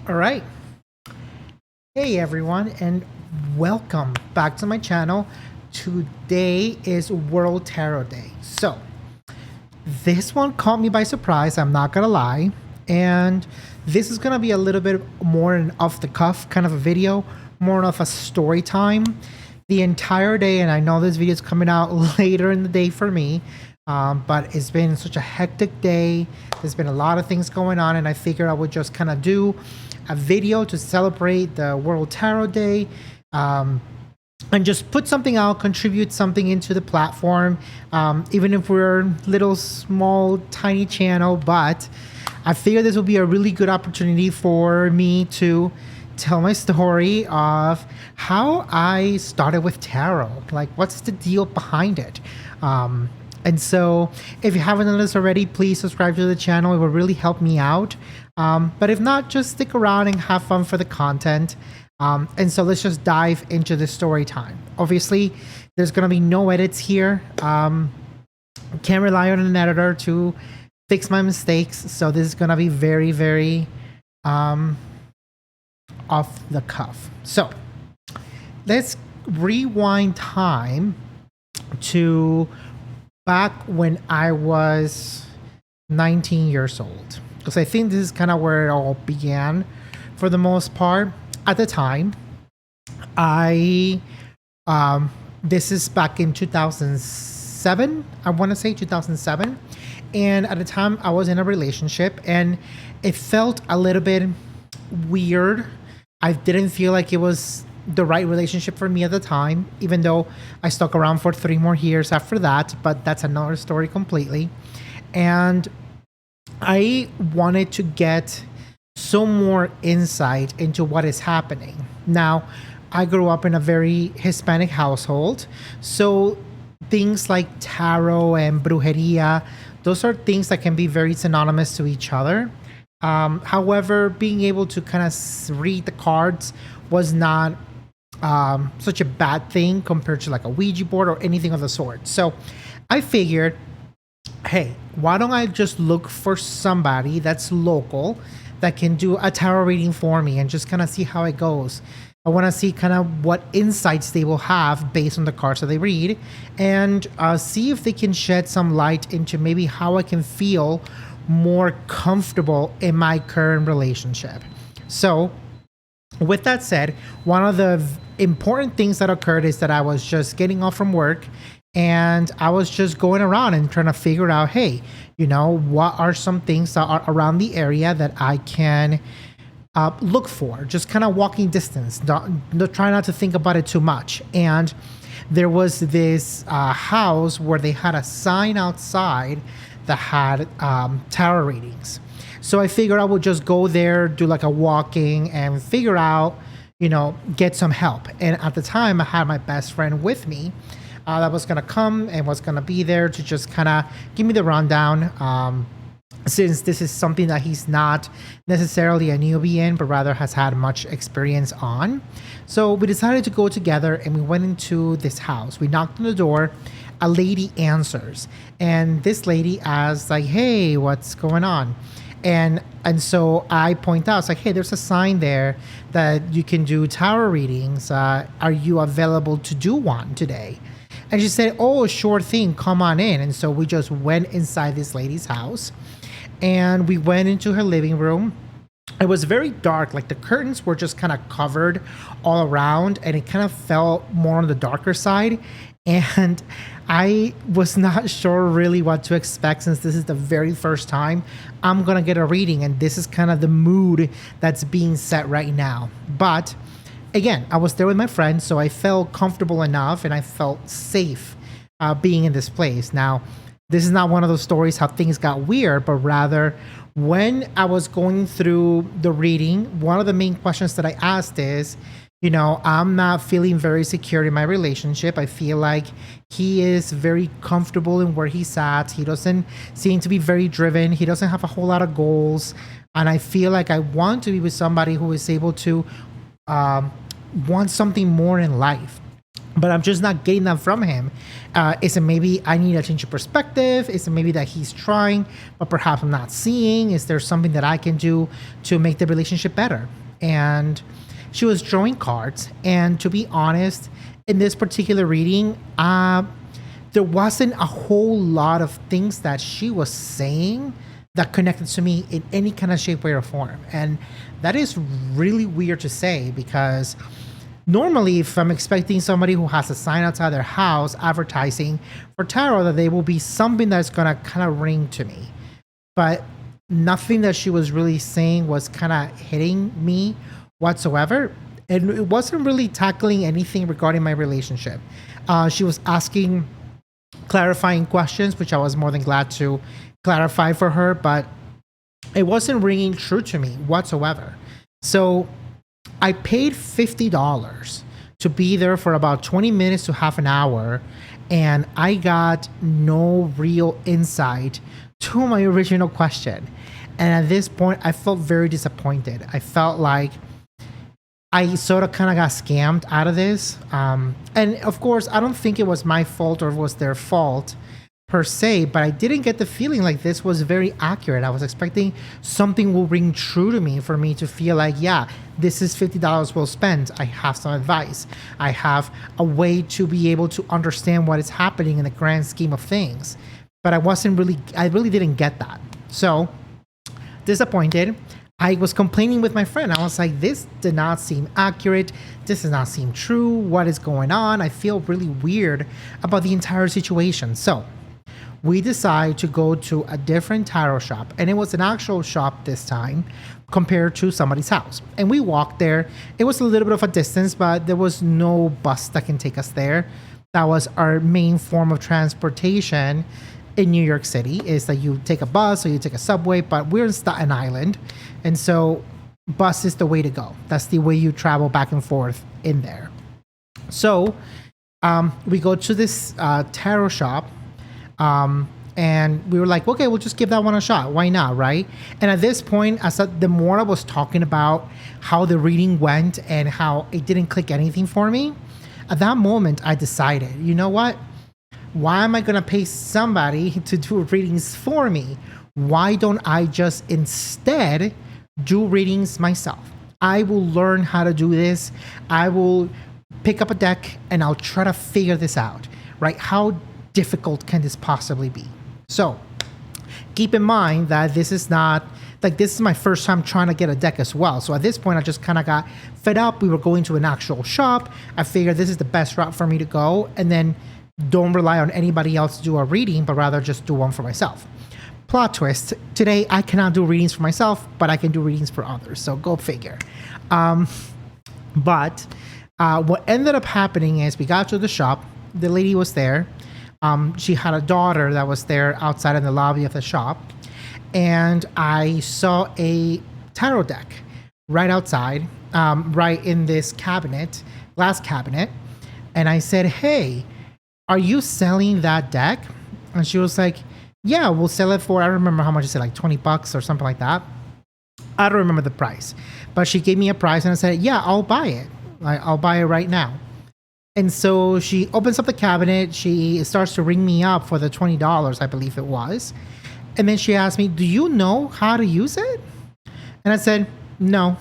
All right. Hey everyone, and welcome back to my channel. Today is World Tarot Day. So, this one caught me by surprise, I'm not gonna lie. And this is gonna be a little bit more an off the cuff kind of a video, more of a story time the entire day. And I know this video is coming out later in the day for me, but it's been such a hectic day. There's been a lot of things going on, and I figured I would just kind of do a video to celebrate the World Tarot Day. And just put something out, contribute something into the platform, even if we're little, small, tiny channel. But I figure this will be a really good opportunity for me to tell my story of how I started with tarot. Like, what's the deal behind it? And so, if you haven't done this already, please subscribe to the channel. It will really help me out. But if not, just stick around and have fun for the content. And so let's just dive into the story time. Obviously, there's going to be no edits here. Can't rely on an editor to fix my mistakes. So this is going to be very, very off the cuff. So let's rewind time to back when I was 19 years old. Because I think this is kind of where it all began for the most part. At the time, this is back in 2007, I want to say 2007. And at the time, I was in a relationship and it felt a little bit weird. I didn't feel like it was the right relationship for me at the time, even though I stuck around for 3 more years after that, but that's another story completely. And I wanted to get some more insight into what is happening. Now, I grew up in a very Hispanic household, so things like tarot and brujeria, those are things that can be very synonymous to each other. However, being able to kind of read the cards was not such a bad thing compared to like a Ouija board or anything of the sort. So I figured, hey, why don't I just look for somebody that's local that can do a tarot reading for me and just kind of see how it goes. I want to see kind of what insights they will have based on the cards that they read, and see if they can shed some light into maybe how I can feel more comfortable in my current relationship. So, with that said, one of the important things that occurred is that I was just getting off from work and I was just going around and trying to figure out, hey, what are some things that are around the area that I can look for? Just kind of walking distance. Try not to think about it too much. And there was this house where they had a sign outside that had tarot readings. So I figured I would just go there, do like a walking and figure out, get some help. And at the time, I had my best friend with me. That was going to come and was going to be there to just kind of give me the rundown, since this is something that he's not necessarily a newbie in, but rather has had much experience on. So we decided to go together and we went into this house. We knocked on the door. A lady answers. And this lady asks, like, hey, what's going on? And so I point out, it's like, hey, there's a sign there that you can do tarot readings. Are you available to do one today? And she said, oh, sure thing, come on in. And so we just went inside this lady's house and we went into her living room. It was very dark, like the curtains were just kind of covered all around and it kind of felt more on the darker side. And I was not sure really what to expect since this is the very first time I'm going to get a reading. And this is kind of the mood that's being set right now. But again, I was there with my friend, so I felt comfortable enough and I felt safe being in this place. Now, this is not one of those stories how things got weird, but rather when I was going through the reading, one of the main questions that I asked is, I'm not feeling very secure in my relationship. I feel like he is very comfortable in where he's at. He doesn't seem to be very driven. He doesn't have a whole lot of goals. And I feel like I want to be with somebody who is able to want something more in life. but I'm just not getting that from him. Is it maybe I need a change of perspective? Is it maybe that he's trying, but perhaps I'm not seeing? Is there something that I can do to make the relationship better? And she was drawing cards. And to be honest, in this particular reading, there wasn't a whole lot of things that she was saying that connected to me in any kind of shape, way, or form. And that is really weird to say because normally, if I'm expecting somebody who has a sign outside their house advertising for tarot, that they will be something that's going to kind of ring to me. But nothing that she was really saying was kind of hitting me whatsoever. And it wasn't really tackling anything regarding my relationship. She was asking clarifying questions, which I was more than glad to clarify for her, but it wasn't ringing true to me whatsoever. So I paid $50 to be there for about 20 minutes to half an hour, and I got no real insight to my original question. And at this point, I felt very disappointed. I felt like I sort of kind of got scammed out of this. And of course, I don't think it was my fault or it was their fault per se, but I didn't get the feeling like this was very accurate. I was expecting something will ring true to me for me to feel like, yeah, this is $50 well spent. I have some advice. I have a way to be able to understand what is happening in the grand scheme of things. But I really didn't get that. So disappointed. I was complaining with my friend. I was like, this did not seem accurate. This does not seem true. What is going on? I feel really weird about the entire situation. So we decide to go to a different tarot shop, and it was an actual shop this time compared to somebody's house. And we walked there. It was a little bit of a distance, but there was no bus that can take us there. That was our main form of transportation in New York City, is that you take a bus or you take a subway, but we're in Staten Island. And so bus is the way to go. That's the way you travel back and forth in there. So we go to this tarot shop, and we were like, okay, we'll just give that one a shot. Why not, right? And at this point, the more I was talking about how the reading went and how it didn't click anything for me, at that moment, I decided, you know what? Why am I going to pay somebody to do readings for me? Why don't I just instead do readings myself? I will learn how to do this. I will pick up a deck and I'll try to figure this out, right? How difficult can this possibly be? So keep in mind that this is my first time trying to get a deck as well. So at this point, I just kind of got fed up. We were going to an actual shop. I figured this is the best route for me to go. And then don't rely on anybody else to do a reading, but rather just do one for myself. Plot twist. Today, I cannot do readings for myself, but I can do readings for others. So go figure. But what ended up happening is we got to the shop. The lady was there. She had a daughter that was there outside in the lobby of the shop. And I saw a tarot deck right outside, right in this cabinet, glass cabinet. And I said, hey, are you selling that deck? And she was like, yeah, we'll sell it for, I don't remember how much, it said like $20 or something like that. I don't remember the price, but she gave me a price and I said, yeah, I'll buy it. I'll buy it right now. And so she opens up the cabinet. She starts to ring me up for the $20, I believe it was. And then she asked me, do you know how to use it? And I said, no.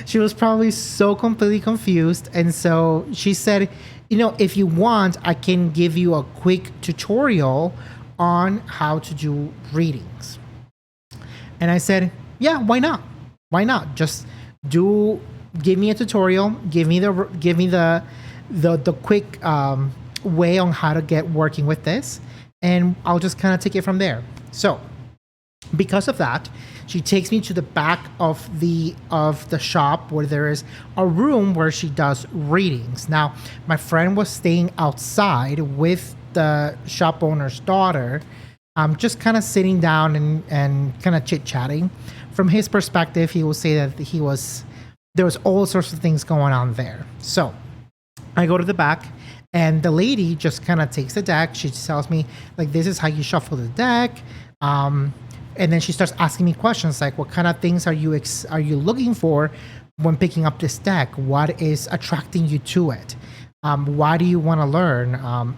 She was probably so completely confused. And so she said, you know, if you want, I can give you a quick tutorial on how to do readings. And I said, yeah, why not? Why not? Just give me a tutorial, give me the quick way on how to get working with this, and I'll just kind of take it from there. So because of that, she takes me to the back of the shop where there is a room where she does readings. Now, my friend was staying outside with the shop owner's daughter, just kind of sitting down and kind of chit-chatting. From his perspective, he will say that there was all sorts of things going on there. So I go to the back, and the lady just kind of takes the deck. She tells me, like, this is how you shuffle the deck. And then she starts asking me questions like, what kind of things are you looking for when picking up this deck? What is attracting you to it? Why do you want to learn?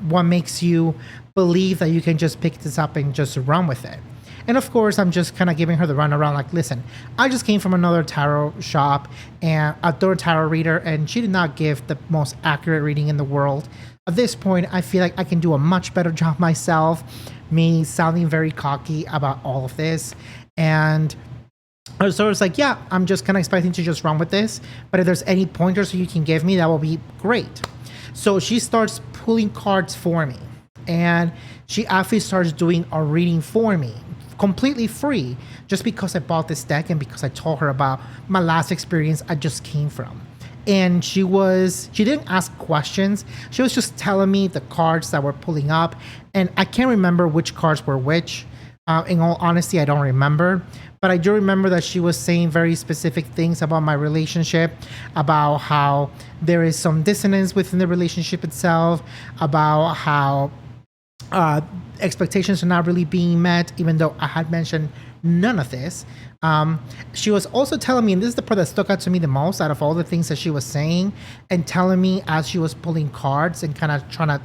What makes you believe that you can just pick this up and just run with it? And of course, I'm just kind of giving her the runaround like, listen, I just came from another tarot shop and a third tarot reader, and she did not give the most accurate reading in the world. At this point, I feel like I can do a much better job myself, me sounding very cocky about all of this. And so it's like, yeah, I'm just kind of expecting to just run with this. But if there's any pointers you can give me, that will be great. So she starts pulling cards for me. And she actually starts doing a reading for me, completely free, just because I bought this deck and because I told her about my last experience I just came from. And she didn't ask questions. She was just telling me the cards that were pulling up. And I can't remember which cards were which. In all honesty, I don't remember. But I do remember that she was saying very specific things about my relationship, about how there is some dissonance within the relationship itself, about how expectations are not really being met, even though I had mentioned none of this. She was also telling me, and this is the part that stuck out to me the most out of all the things that she was saying, and telling me as she was pulling cards and kind of trying to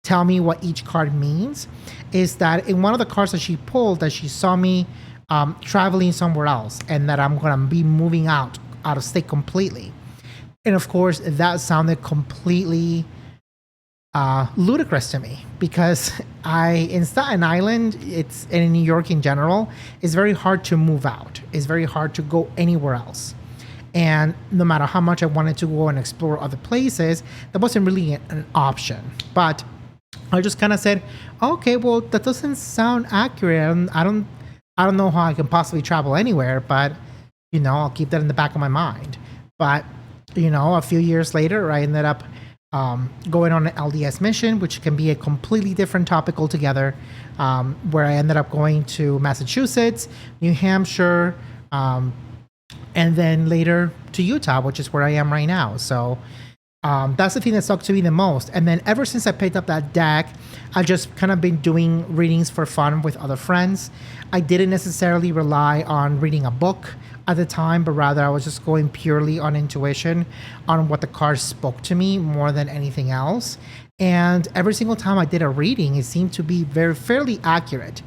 tell me what each card means, is that in one of the cards that she pulled, that she saw me traveling somewhere else, and that I'm going to be moving out of state completely. And of course, that sounded completely ludicrous to me, because in Staten Island, and in New York in general, it's very hard to move out. It's very hard to go anywhere else. And no matter how much I wanted to go and explore other places, that wasn't really an option. But I just kind of said, okay, well, that doesn't sound accurate. I don't know how I can possibly travel anywhere, but I'll keep that in the back of my mind. But a few years later, I ended up going on an LDS mission, which can be a completely different topic altogether, where I ended up going to Massachusetts, New Hampshire, and then later to Utah, which is where I am right now. So that's the thing that stuck to me the most. And then ever since I picked up that deck, I just kind of been doing readings for fun with other friends. I didn't necessarily rely on reading a book at the time, but rather I was just going purely on intuition, on what the cards spoke to me more than anything else. And every single time I did a reading, it seemed to be fairly accurate.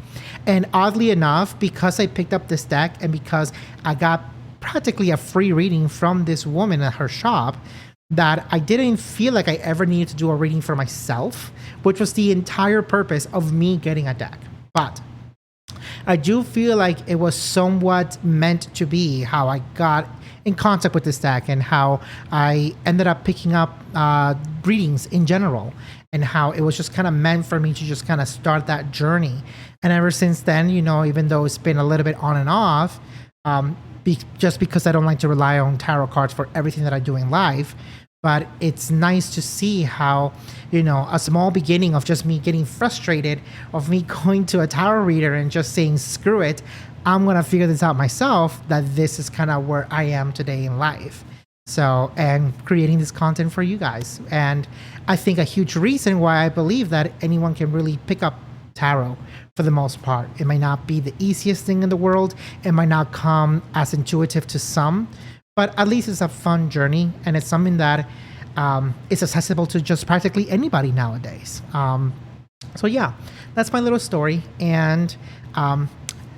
And oddly enough, because I picked up this deck and because I got practically a free reading from this woman at her shop, that I didn't feel like I ever needed to do a reading for myself, which was the entire purpose of me getting a deck. But I do feel like it was somewhat meant to be how I got in contact with this deck, and how I ended up picking up readings in general, and how it was just kind of meant for me to just kind of start that journey. And ever since then, even though it's been a little bit on and off, just because I don't like to rely on tarot cards for everything that I do in life, but it's nice to see how, a small beginning of just me getting frustrated, of me going to a tarot reader and just saying, screw it, I'm going to figure this out myself, that this is kind of where I am today in life. So, and creating this content for you guys. And I think a huge reason why I believe that anyone can really pick up tarot for the most part. It might not be the easiest thing in the world. It might not come as intuitive to some, but at least it's a fun journey, and it's something that is accessible to just practically anybody nowadays. So yeah, that's my little story, and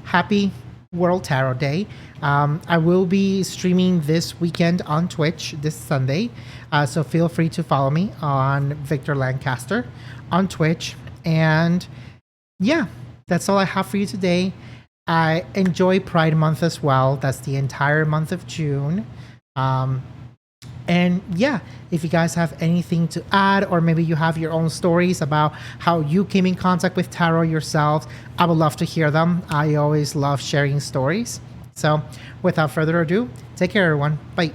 happy World Tarot Day. I will be streaming this weekend on Twitch this Sunday, so feel free to follow me on Victor Lancaster on Twitch. And yeah, that's all I have for you today. I enjoy Pride Month as well. That's the entire month of June. And yeah, if you guys have anything to add, or maybe you have your own stories about how you came in contact with tarot yourselves, I would love to hear them. I always love sharing stories. So without further ado, take care, everyone. Bye.